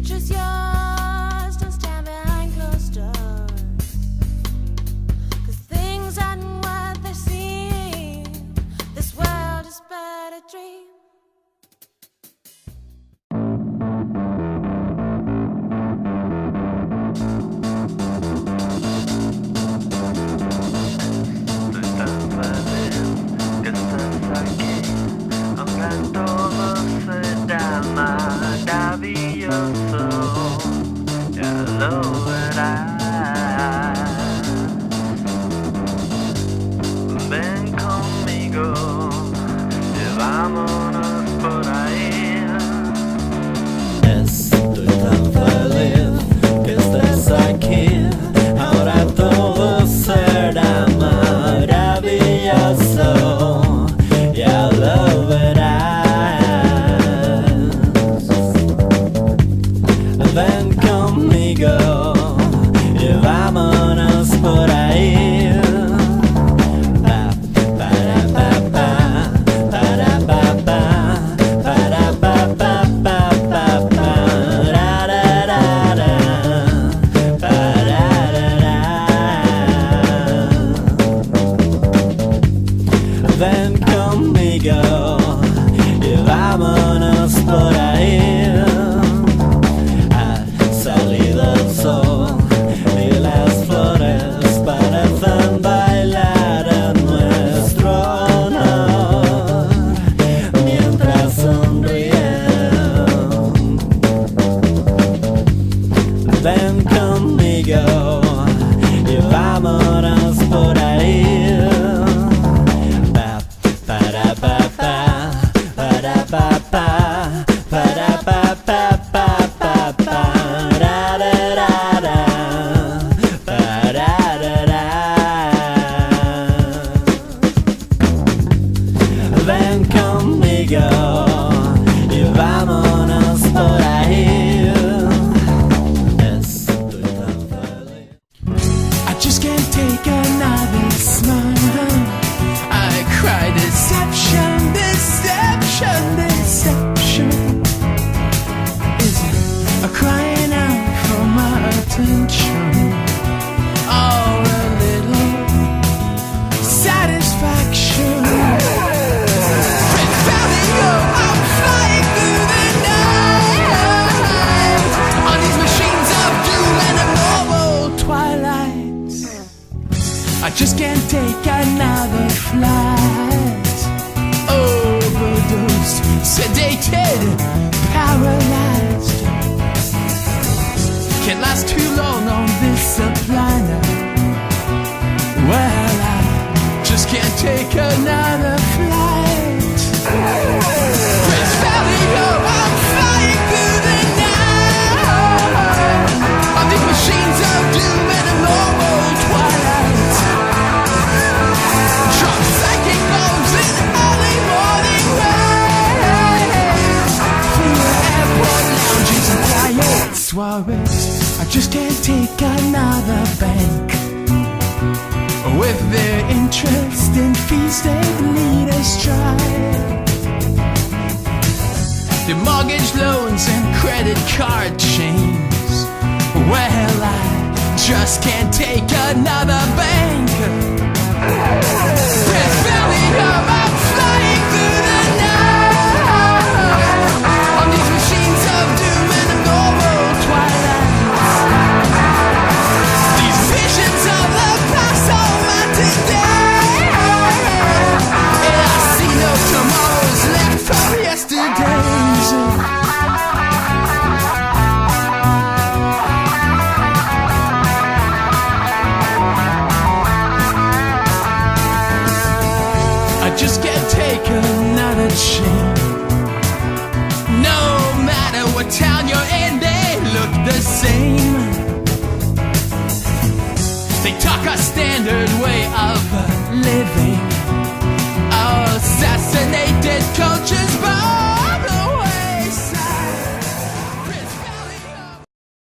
future's yours, don't stand behind closed doors. 'Cause things aren't what they seem. This world is but a dream. Todo será maravilloso, ya lo verás. Ven conmigo, llevámonos por ahí. Estoy tan feliz que estés aquí, ahora todo será maravilloso, ya lo verás. Ven conmigo y vámonos por ahí. Pa, para, pa, pa, para, pa, pa, para, pa, pa, pa, pa, pa, ra, ra, ra, ra, pa, ra, ra, ra. Ven conmigo y vámonos por ahí. Salido el sol y las flores parecen bailar en nuestro honor mientras sonríen. Ven conmigo y vámonos por ahí. Pa, para, pa, pa, para, pa, pa, para, pa, pa, pa, pa, pa. Ven conmigo y vámonos por ahí. Estoy tan feliz. I just can't take another smile. I cry deception, deception, deception. Is it a crying out for my attention or a little satisfaction? I'm flying through the night on these machines of doom and abnormal twilight. I just can't take another flight. Overdosed, sedated, paralyzed. Can't last too long on this supply now. Well, I just can't take another flight. Prince Valley, I'm flying through the night on these machines of doom and a normal twilight. Drunk psychic bombs in early morning rain. Through airport lounges and quiet soirees. I just can't take another bank with their interest and fees they lead us dry. The mortgage loans and credit card chains. Well, I just can't take another bank. Prince Valley, I'm flying through the night on these machines of doom and abnormal twilights. These visions of the past are my today, and I see no tomorrows left from yesterdays. I just can't take another chance. No matter what town you're in, they look the same. They talk a standard way of living.